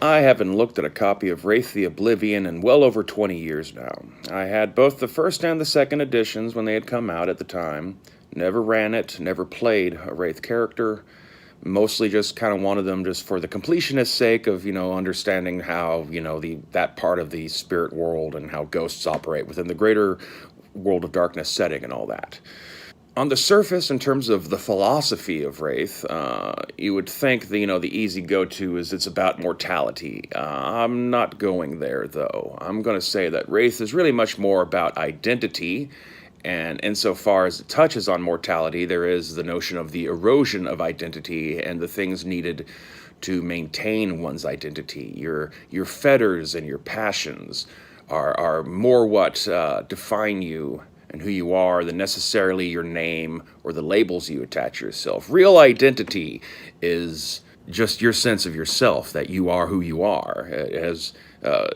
I haven't looked at a copy of Wraith the Oblivion in well over 20 years now. I had both the first and the second editions when they had come out at the time. Never ran it, never played a Wraith character. Mostly just kind of wanted them just for the completionist's sake of, understanding how, that part of the spirit world and how ghosts operate within the greater World of Darkness setting and all that. On the surface, in terms of the philosophy of Wraith, you would think the easy go-to is it's about mortality. I'm not going there, though. I'm going to say that Wraith is really much more about identity, and insofar as it touches on mortality, there is the notion of the erosion of identity and the things needed to maintain one's identity. Your fetters and your passions are more what define you and who you are than necessarily your name or the labels you attach yourself. Real identity is just your sense of yourself, that you are who you are.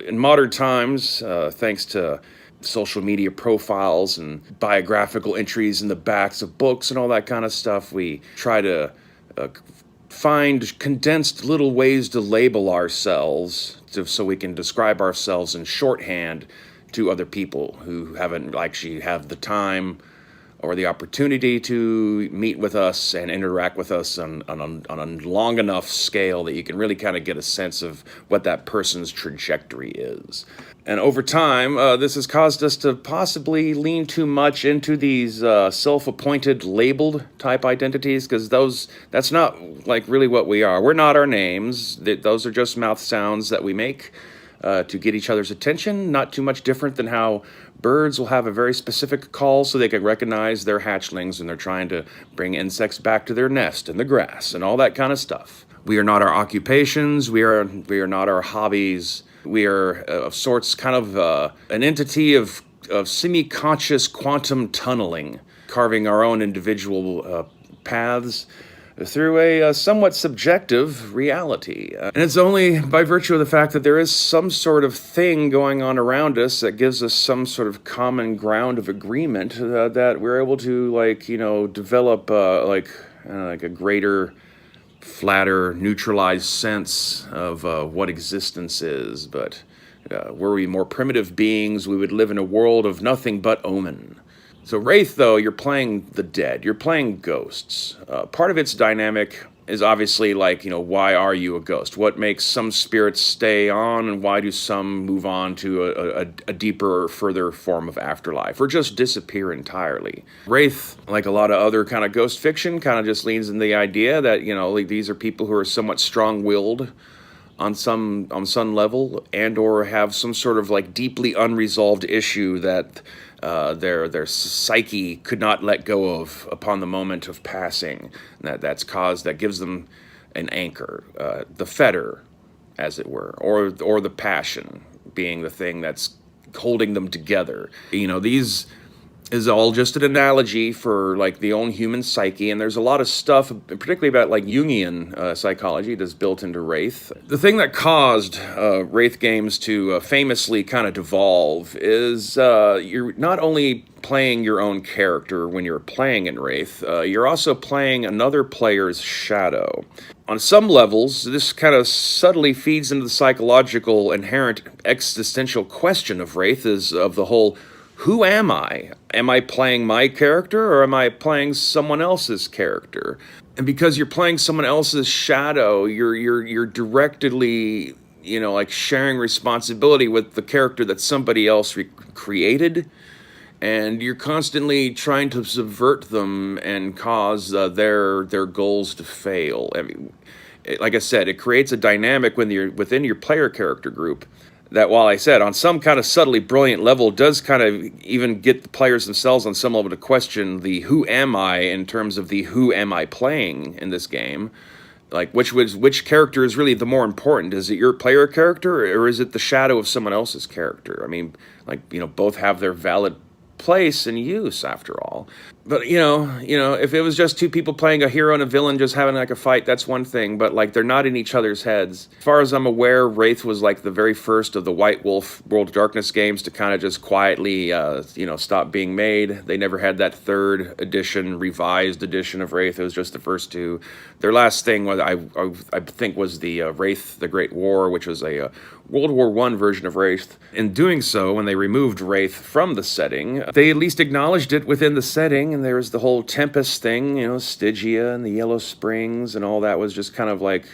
In modern times, thanks to social media profiles and biographical entries in the backs of books and all that kind of stuff, we try to find condensed little ways to label ourselves so we can describe ourselves in shorthand to other people who haven't actually have the time or the opportunity to meet with us and interact with us on a long enough scale that you can really kind of get a sense of what that person's trajectory is. And over time, this has caused us to possibly lean too much into these self-appointed labeled type identities, because that's not like really what we are. We're not our names. Those are just mouth sounds that we make to get each other's attention. Not too much different than how birds will have a very specific call so they can recognize their hatchlings when they're trying to bring insects back to their nest in the grass and all that kind of stuff. We are not our occupations. We are not our hobbies. We are of sorts kind of an entity of semi-conscious quantum tunneling, carving our own individual paths through a somewhat subjective reality. And it's only by virtue of the fact that there is some sort of thing going on around us that gives us some sort of common ground of agreement that we're able to, develop a greater, flatter, neutralized sense of what existence is. But were we more primitive beings, we would live in a world of nothing but omen. So Wraith, though, you're playing the dead. You're playing ghosts. Part of its dynamic is obviously why are you a ghost? What makes some spirits stay on, and why do some move on to a deeper, further form of afterlife, or just disappear entirely? Wraith, like a lot of other kind of ghost fiction, kind of just leans in the idea that, these are people who are somewhat strong-willed on some level, and or have some sort of deeply unresolved issue that their psyche could not let go of upon the moment of passing. That gives them an anchor, the fetter, as it were, or the passion being the thing that's holding them together. These is all just an analogy for the own human psyche, and there's a lot of stuff, particularly about Jungian psychology, that's built into Wraith. The thing that caused Wraith games to famously kind of devolve is you're not only playing your own character when you're playing in Wraith, you're also playing another player's shadow. On some levels, this kind of subtly feeds into the psychological, inherent existential question of Wraith, is of the whole, who am I? Am I playing my character, or am I playing someone else's character? And because you're playing someone else's shadow, you're directly, sharing responsibility with the character that somebody else created, and you're constantly trying to subvert them and cause their goals to fail. I mean, like I said, it creates a dynamic when you're within your player character group that, while I said on some kind of subtly brilliant level, does kind of even get the players themselves on some level to question the who am I in terms of the who am I playing in this game. Which character is really the more important? Is it your player character, or is it the shadow of someone else's character? I mean, both have their valid place and use, after all. But if it was just two people playing a hero and a villain just having like a fight, that's one thing. But like they're not in each other's heads. As far as I'm aware, Wraith was like the very first of the White Wolf World of Darkness games to kind of just quietly, stop being made. They never had that third edition, revised edition of Wraith. It was just the first two. Their last thing was I think was the Wraith: The Great War, which was a World War I version of Wraith. In doing so, when they removed Wraith from the setting, they at least acknowledged it within the setting, and there was the whole Tempest thing, Stygia and the Yellow Springs, and all that was just kind of like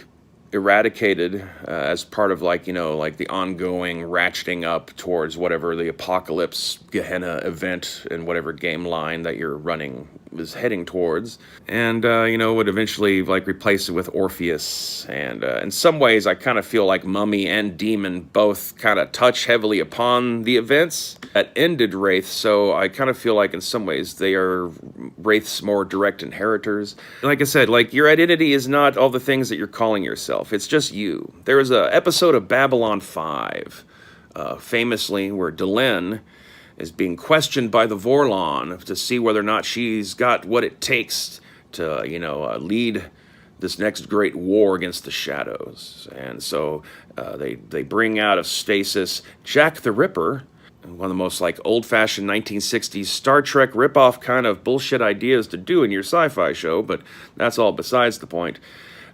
eradicated as part of like the ongoing ratcheting up towards whatever the apocalypse Gehenna event in whatever game line that you're running is heading towards, and would eventually like replace it with Orpheus. And in some ways I kind of feel like Mummy and Demon both kind of touch heavily upon the events that ended Wraith, so I kind of feel like in some ways they are Wraith's more direct inheritors. Like I said, like your identity is not all the things that you're calling yourself. It's just you. There was an episode of Babylon 5, famously, where Delenn is being questioned by the Vorlon to see whether or not she's got what it takes to, lead this next great war against the shadows. And so they bring out of stasis Jack the Ripper, one of the most like old-fashioned 1960s Star Trek ripoff kind of bullshit ideas to do in your sci-fi show, but that's all besides the point.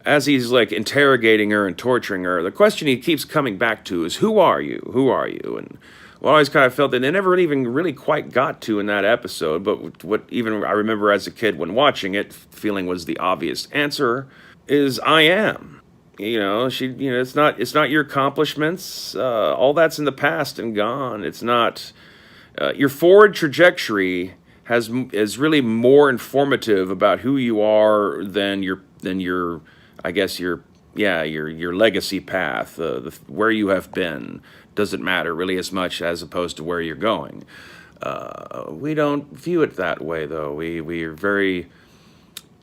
As he's like interrogating her and torturing her, the question he keeps coming back to is, who are you? Who are you? And what I always kind of felt that they never even really quite got to in that episode, but what even I remember as a kid when watching it, feeling was the obvious answer is I am. It's not your accomplishments. All that's in the past and gone. It's not your forward trajectory is really more informative about who you are than your I guess your legacy path. Where you have been doesn't matter really as much as opposed to where you're going. We don't view it that way though. We are very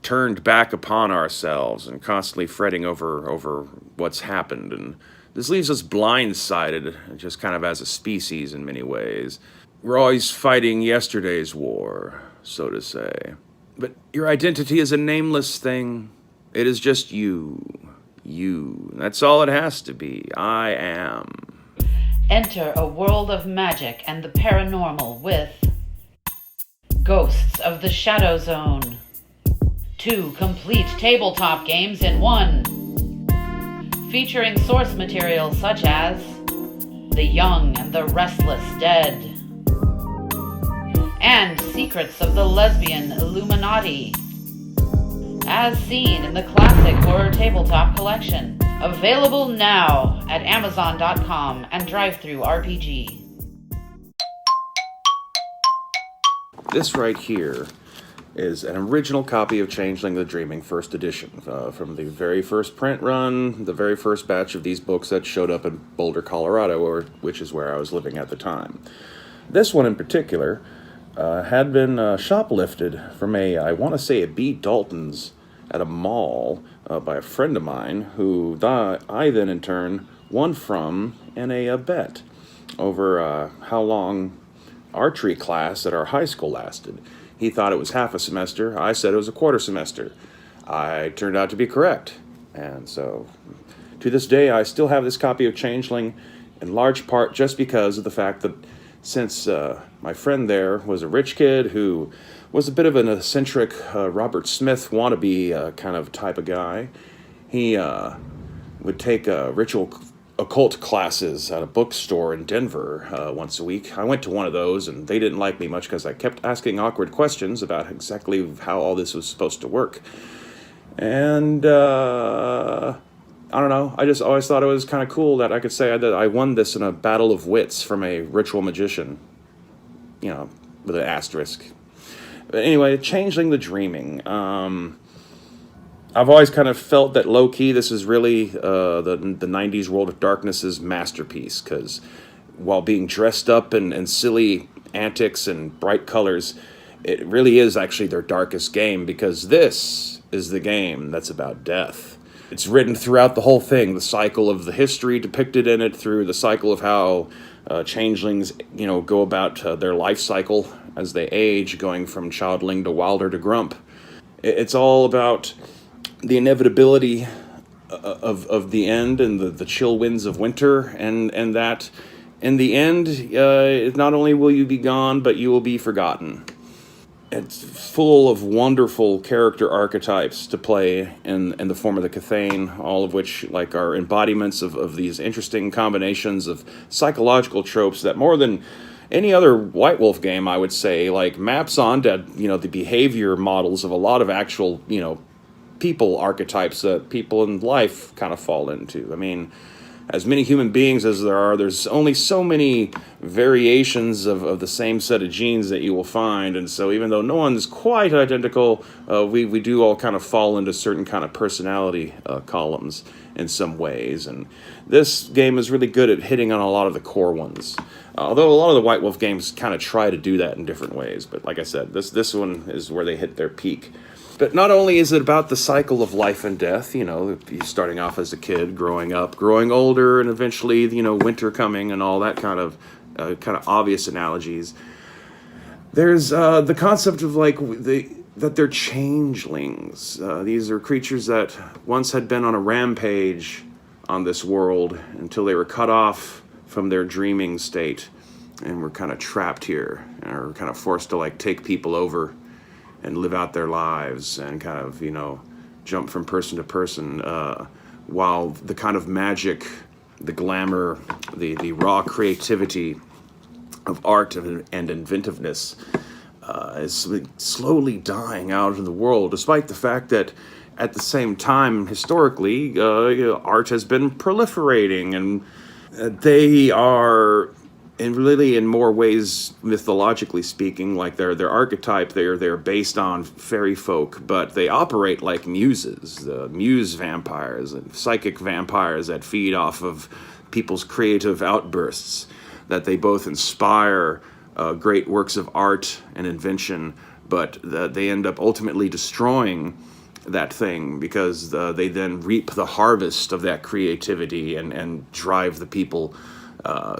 turned back upon ourselves and constantly fretting over what's happened, and this leaves us blindsided just kind of as a species in many ways. We're always fighting yesterday's war, so to say. But your identity is a nameless thing. It is just you. That's all it has to be. I am. Enter a world of magic and the paranormal with Ghosts of the Shadow Zone. 2 complete tabletop games in one, featuring source material such as The Young and the Restless Dead and Secrets of the Lesbian Illuminati, as seen in the classic horror tabletop collection. Available now at Amazon.com and DriveThruRPG. This right here is an original copy of Changeling the Dreaming, first edition, from the very first print run, the very first batch of these books that showed up in Boulder, Colorado, which is where I was living at the time. This one in particular had been shoplifted from I want to say a B. Dalton's at a mall by a friend of mine, who I then in turn won from in a bet over how long archery class at our high school lasted. He thought it was half a semester. I said it was a quarter semester. I turned out to be correct. And so, to this day, I still have this copy of Changeling, in large part just because of the fact that since my friend there was a rich kid who was a bit of an eccentric Robert Smith wannabe kind of type of guy, he would take ritual occult classes at a bookstore in Denver once a week. I went to one of those, and they didn't like me much because I kept asking awkward questions about exactly how all this was supposed to work. And I don't know, I just always thought it was kind of cool that I could say that I won this in a battle of wits from a ritual magician, with an asterisk. But anyway, Changeling the Dreaming. I've always kind of felt that low-key this is really the 90s World of Darkness's masterpiece, because while being dressed up in silly antics and bright colors, it really is actually their darkest game, because this is the game that's about death. It's written throughout the whole thing, the cycle of the history depicted in it, through the cycle of how changelings, go about their life cycle as they age, going from childling to wilder to grump. It's all about the inevitability of the end and the chill winds of winter, and that in the end, not only will you be gone, but you will be forgotten. It's full of wonderful character archetypes to play in the form of the Cathane, all of which like are embodiments of these interesting combinations of psychological tropes that more than any other White Wolf game, I would say, like maps onto the behavior models of a lot of actual people archetypes that people in life kind of fall into. I mean, as many human beings as there's only so many variations of the same set of genes that you will find. And so even though no one's quite identical, we do all kind of fall into certain kind of personality columns in some ways. And this game is really good at hitting on a lot of the core ones. Although a lot of the White Wolf games kind of try to do that in different ways. But like I said, this one is where they hit their peak. But not only is it about the cycle of life and death, starting off as a kid, growing up, growing older, and eventually, winter coming and all that kind of obvious analogies. There's the concept of that they're changelings. These are creatures that once had been on a rampage on this world until they were cut off from their dreaming state and were kind of trapped here and are kind of forced to take people over and live out their lives and kind of, jump from person to person, while the kind of magic, the glamour, the raw creativity of art and inventiveness is slowly dying out in the world, despite the fact that at the same time, historically, art has been proliferating, and they are in more ways, mythologically speaking, like their archetype, they're based on fairy folk, but they operate like muses, the muse vampires and psychic vampires that feed off of people's creative outbursts, that they both inspire great works of art and invention, but they end up ultimately destroying that thing because they then reap the harvest of that creativity and drive the people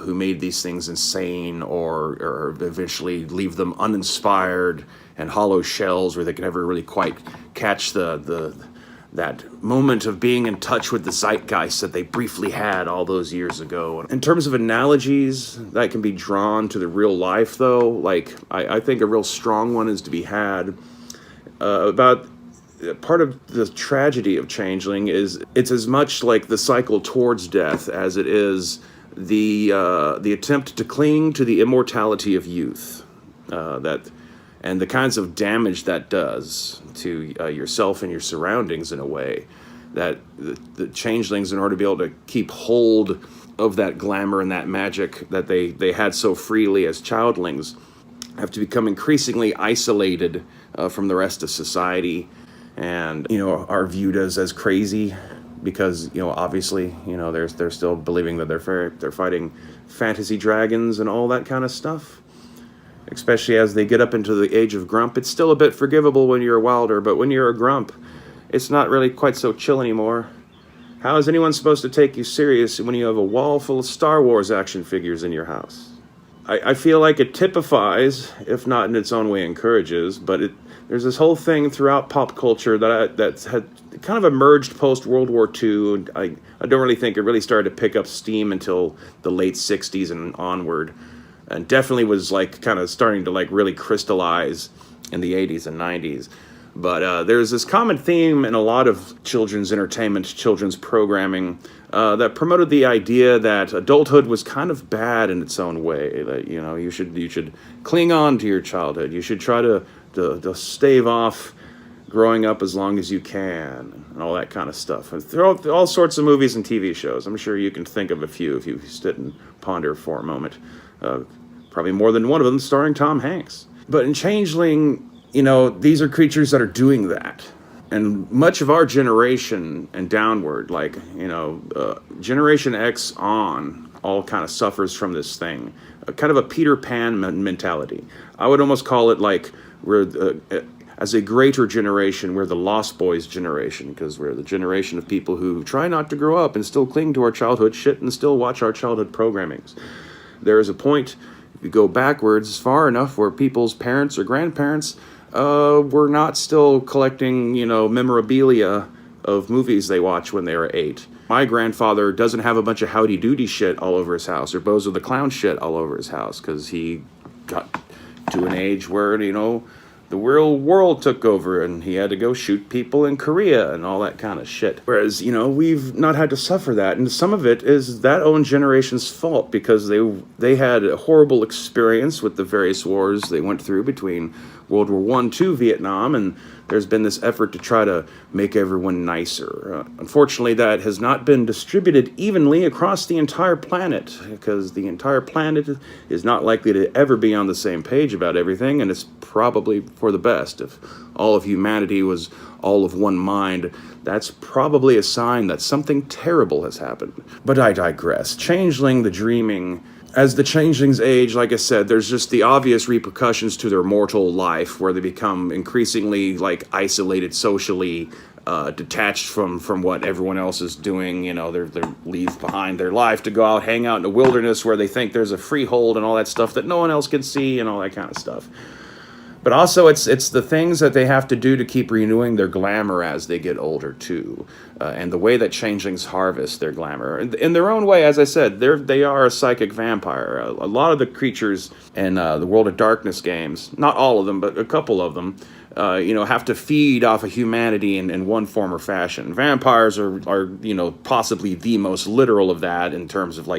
who made these things insane, or eventually leave them uninspired and hollow shells where they can never really quite catch that moment of being in touch with the zeitgeist that they briefly had all those years ago. In terms of analogies that can be drawn to the real life, though, I think a real strong one is to be had about part of the tragedy of Changeling is it's as much like the cycle towards death as it is the attempt to cling to the immortality of youth, and the kinds of damage that does to yourself and your surroundings in a way that the changelings, in order to be able to keep hold of that glamour and that magic that they had so freely as childlings, have to become increasingly isolated from the rest of society, and are viewed as crazy. Because obviously they're still believing that they're fighting fantasy dragons and all that kind of stuff. Especially as they get up into the age of grump, it's still a bit forgivable when you're a wilder, but when you're a grump, it's not really quite so chill anymore. How is anyone supposed to take you serious when you have a wall full of Star Wars action figures in your house? I feel like it typifies, if not in its own way encourages, but there's this whole thing throughout pop culture that's had kind of emerged post-World War II. I don't really think it really started to pick up steam until the late 60s and onward, and definitely was kind of starting to really crystallize in the 80s and 90s. But there's this common theme in a lot of children's entertainment, children's programming, that promoted the idea that adulthood was kind of bad in its own way. That you should cling on to your childhood. You should try to stave off growing up as long as you can, and all that kind of stuff. And throughout all sorts of movies and TV shows, I'm sure you can think of a few if you sit and ponder for a moment. Probably more than one of them starring Tom Hanks. But in Changeling, these are creatures that are doing that. And much of our generation and downward, Generation X on, all kind of suffers from this thing. Kind of a Peter Pan mentality. I would almost call it we're, as a greater generation, we're the Lost Boys generation, because we're the generation of people who try not to grow up and still cling to our childhood shit and still watch our childhood programmings. There is a point you go backwards far enough where people's parents or grandparents were not still collecting, memorabilia of movies they watched when they were 8. My grandfather doesn't have a bunch of Howdy Doody shit all over his house or Bozo the Clown shit all over his house because he got to an age where, the real world took over and he had to go shoot people in Korea and all that kind of shit. Whereas, we've not had to suffer that. And some of it is that own generation's fault because they had a horrible experience with the various wars they went through between World War I, II, Vietnam, and there's been this effort to try to make everyone nicer. Unfortunately, that has not been distributed evenly across the entire planet, because the entire planet is not likely to ever be on the same page about everything, and it's probably for the best. If all of humanity was all of one mind, that's probably a sign that something terrible has happened. But I digress. Changeling the Dreaming. As the changelings age, like I said, there's just the obvious repercussions to their mortal life where they become increasingly isolated socially, detached from what everyone else is doing. They leave behind their life to go out, hang out in the wilderness where they think there's a freehold and all that stuff that no one else can see and all that kind of stuff. But also, it's the things that they have to do to keep renewing their glamour as they get older, too. And the way that changelings harvest their glamour. In their own way, as I said, they are a psychic vampire. A lot of the creatures in the World of Darkness games, not all of them, but a couple of them, have to feed off of humanity in one form or fashion. Vampires are possibly the most literal of that in terms of,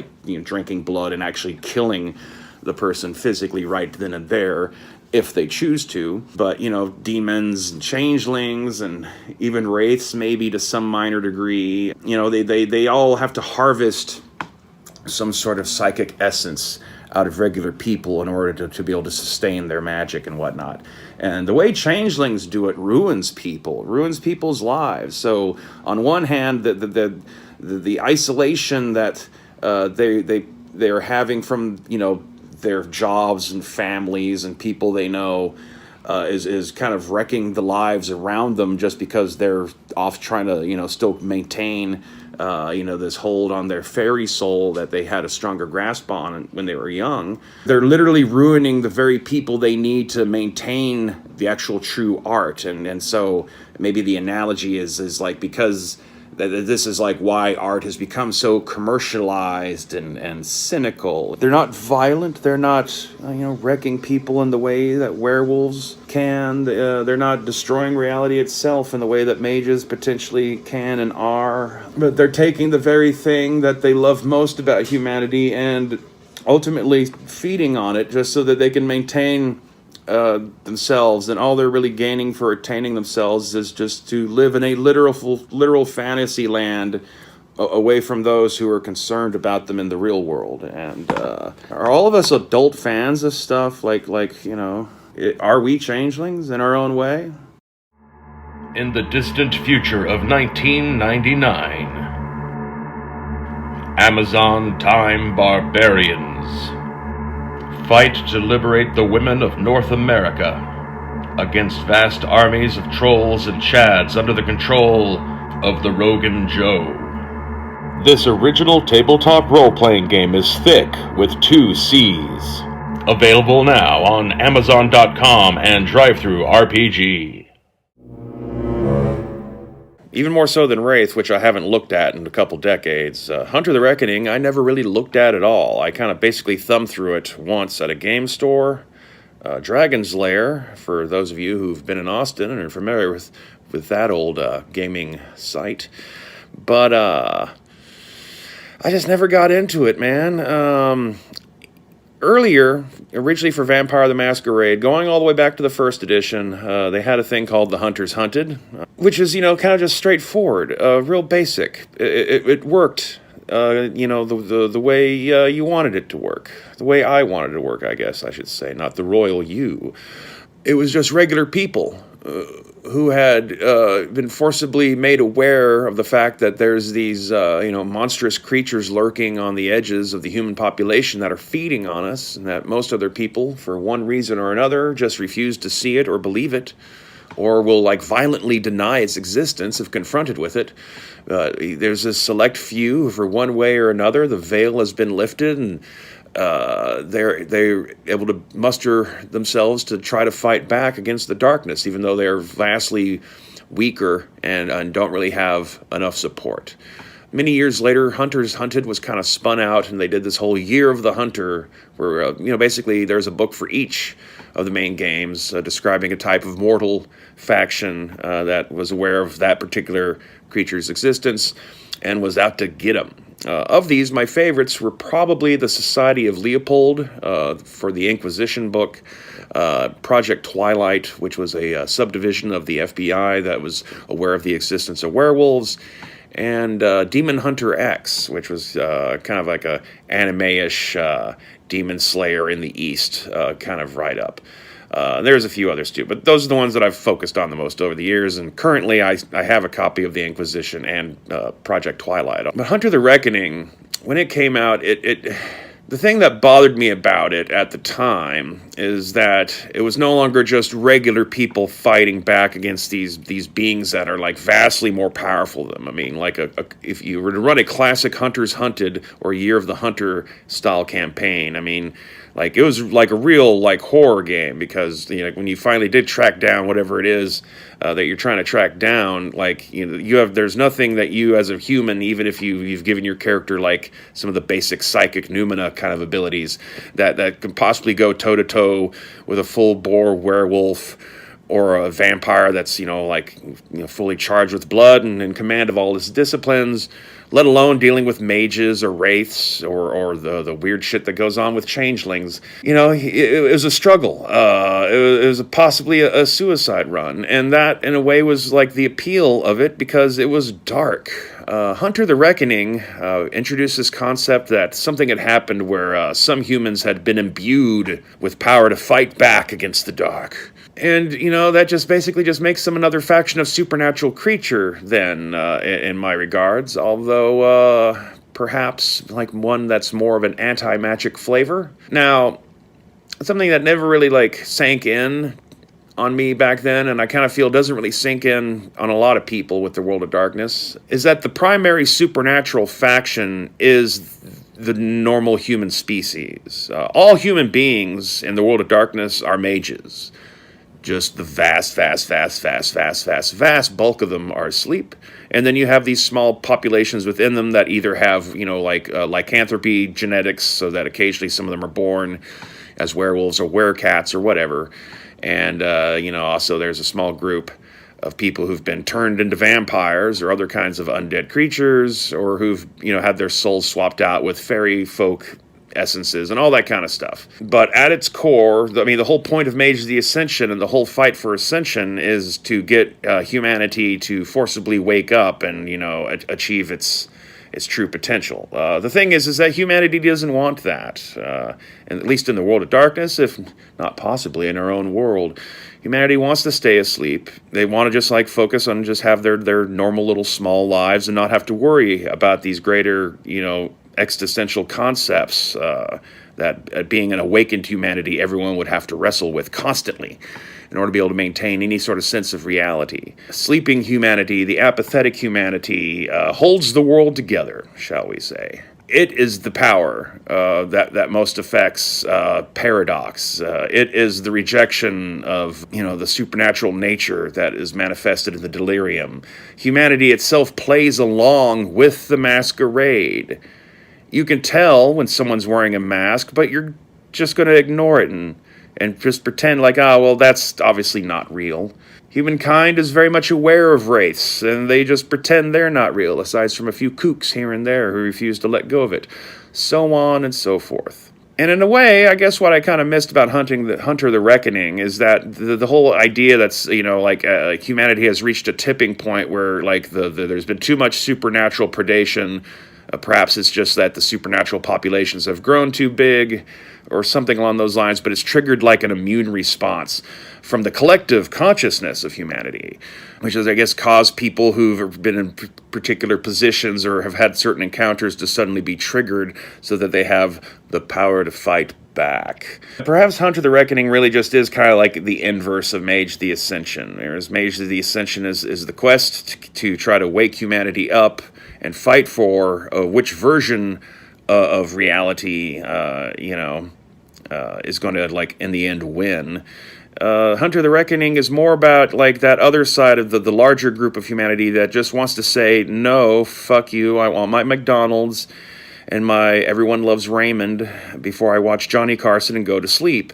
drinking blood and actually killing the person physically right then and there, if they choose to. But, demons and changelings and even wraiths, maybe to some minor degree, they all have to harvest some sort of psychic essence out of regular people in order to be able to sustain their magic and whatnot. And the way changelings do it ruins people's lives. So on one hand, the isolation that they're having from, their jobs and families and people they know is kind of wrecking the lives around them just because they're off trying to, still maintain, this hold on their fairy soul that they had a stronger grasp on when they were young. They're literally ruining the very people they need to maintain the actual true art. And so maybe the analogy is because this is why art has become so commercialized and cynical. They're not violent. They're not, wrecking people in the way that werewolves can. They're not destroying reality itself in the way that mages potentially can and are. But they're taking the very thing that they love most about humanity and ultimately feeding on it just so that they can maintain themselves, and all they're really gaining for attaining themselves is just to live in a literal fantasy land away from those who are concerned about them in the real world. And are all of us adult fans of stuff are we changelings in our own way? In the distant future of 1999, Amazon time barbarians fight to liberate the women of North America against vast armies of trolls and chads under the control of the Rogan Joe. This original tabletop role-playing game is thick with 2 C's. Available now on Amazon.com and DriveThruRPG. Even more so than Wraith, which I haven't looked at in a couple decades, Hunter the Reckoning I never really looked at all. I kind of basically thumbed through it once at a game store. Dragon's Lair, for those of you who've been in Austin and are familiar with that old gaming site. But I just never got into it, man. Earlier, originally for Vampire the Masquerade, going all the way back to the first edition, they had a thing called The Hunters Hunted, which is, kind of just straightforward, real basic. It worked, the way you wanted it to work. The way I wanted it to work, I guess I should say, not the royal you. It was just regular people who had been forcibly made aware of the fact that there's these, monstrous creatures lurking on the edges of the human population that are feeding on us, and that most other people, for one reason or another, just refuse to see it or believe it, or will, violently deny its existence if confronted with it. There's a select few who, for one way or another, the veil has been lifted, and they're able to muster themselves to try to fight back against the darkness, even though they're vastly weaker and don't really have enough support. Many years later, Hunters Hunted was kind of spun out, and they did this whole Year of the Hunter, where basically there's a book for each of the main games describing a type of mortal faction that was aware of that particular creature's existence and was out to get them. Of these, my favorites were probably the Society of Leopold for the Inquisition book, Project Twilight, which was a subdivision of the FBI that was aware of the existence of werewolves, and Demon Hunter X, which was kind of like a anime-ish Demon Slayer in the East kind of write-up. There's a few others too, but those are the ones that I've focused on the most over the years, and currently I have a copy of the Inquisition and Project Twilight. But Hunter the Reckoning, when it came out, the thing that bothered me about it at the time is that it was no longer just regular people fighting back against these beings that are like vastly more powerful than them. I mean, like if you were to run a classic Hunters Hunted or Year of the Hunter style campaign, I mean, like it was like a real like horror game, because when you finally did track down whatever it is that you're trying to track down, like there's nothing that you as a human, even if you've given your character like some of the basic psychic noumena kind of abilities that can possibly go toe to toe with a full bore werewolf or a vampire that's fully charged with blood and in command of all his disciplines, let alone dealing with mages or wraiths or the weird shit that goes on with changelings. It was a struggle. It was possibly a suicide run, and that in a way was like the appeal of it because it was dark. Hunter the Reckoning introduced this concept that something had happened where some humans had been imbued with power to fight back against the dark. And, that just basically just makes them another faction of supernatural creature then, in my regards, although perhaps like one that's more of an anti-magic flavor. Now, something that never really sank in on me back then, and I kind of feel doesn't really sink in on a lot of people with the World of Darkness, is that the primary supernatural faction is the normal human species. All human beings in the World of Darkness are mages. Just the vast bulk of them are asleep. And then you have these small populations within them that either have, lycanthropy genetics, so that occasionally some of them are born as werewolves or werecats or whatever. And, also there's a small group of people who've been turned into vampires or other kinds of undead creatures, or who've, had their souls swapped out with fairy folk essences and all that kind of stuff. But at its core, the whole point of Mage the Ascension and the whole fight for Ascension is to get humanity to forcibly wake up and, achieve its true potential. The thing is that humanity doesn't want that, and at least in the World of Darkness, if not possibly in our own world. Humanity wants to stay asleep. They want to just focus on just have their normal little small lives and not have to worry about these greater, existential concepts that being an awakened humanity everyone would have to wrestle with constantly in order to be able to maintain any sort of sense of reality. Sleeping humanity, the apathetic humanity, holds the world together, shall we say. It is the power that most affects paradox. It is the rejection of, the supernatural nature that is manifested in the delirium. Humanity itself plays along with the masquerade. You can tell when someone's wearing a mask, but you're just going to ignore it and just pretend that's obviously not real. Humankind is very much aware of wraiths, and they just pretend they're not real, aside from a few kooks here and there who refuse to let go of it. So on and so forth. And in a way, I guess what I kind of missed about Hunter the Reckoning is that the whole idea that's, humanity has reached a tipping point where, there's been too much supernatural predation. Perhaps it's just that the supernatural populations have grown too big or something along those lines, but it's triggered like an immune response from the collective consciousness of humanity, which has, I guess, caused people who've been in particular positions or have had certain encounters to suddenly be triggered so that they have the power to fight back. Perhaps Hunter the Reckoning really just is kind of like the inverse of Mage the Ascension. Whereas Mage the Ascension is the quest to try to wake humanity up and fight for which version of reality, is going to, like, in the end win. Hunter the Reckoning is more about, like, that other side of the larger group of humanity that just wants to say, no, fuck you, I want my McDonald's and my Everyone Loves Raymond before I watch Johnny Carson and go to sleep.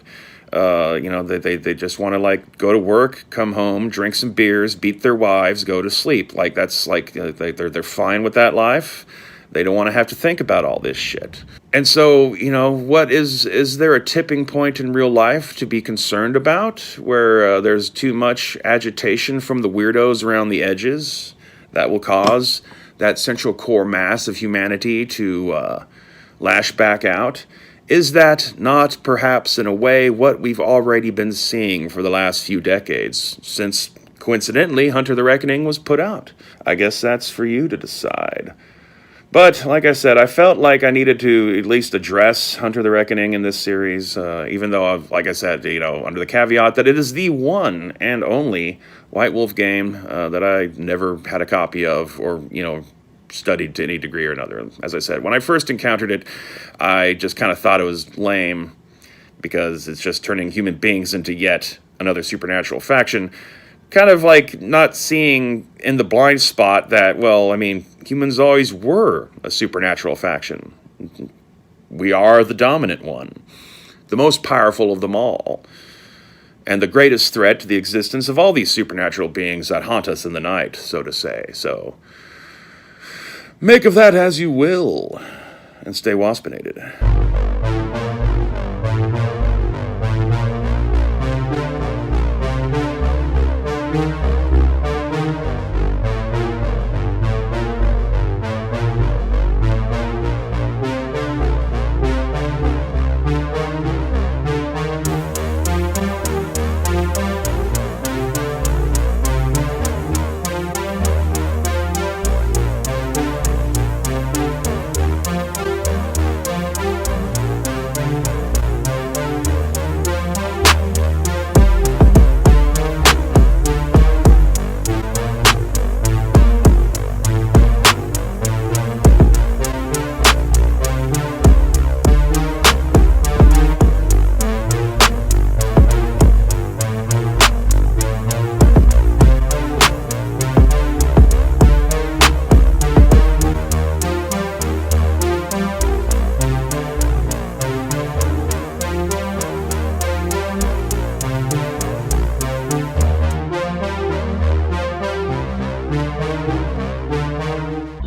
They just want to, like, go to work, come home, drink some beers, beat their wives, go to sleep. Like, that's, like, they're fine with that life. They don't want to have to think about all this shit. And so, what is there a tipping point in real life to be concerned about where there's too much agitation from the weirdos around the edges that will cause that central core mass of humanity to lash back out? Is that not perhaps in a way what we've already been seeing for the last few decades since, coincidentally, Hunter the Reckoning was put out? I guess that's for you to decide. But, like I said, I felt like I needed to at least address Hunter the Reckoning in this series, even though, like I said, under the caveat that it is the one and only White Wolf game that I never had a copy of or, studied to any degree or another. As I said, when I first encountered it, I just kind of thought it was lame because it's just turning human beings into yet another supernatural faction. Kind of like not seeing in the blind spot that, humans always were a supernatural faction. We are the dominant one, the most powerful of them all, and the greatest threat to the existence of all these supernatural beings that haunt us in the night, so to say. So, make of that as you will, and stay waspinated.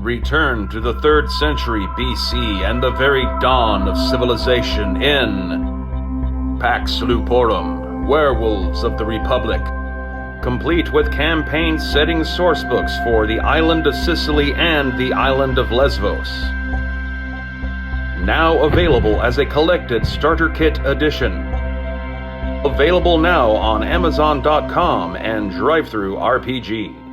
Return to the 3rd century BC and the very dawn of civilization in Pax Luporum, Werewolves of the Republic, complete with campaign-setting sourcebooks for the island of Sicily and the island of Lesbos. Now available as a collected starter kit edition. Available now on Amazon.com and DriveThruRPG.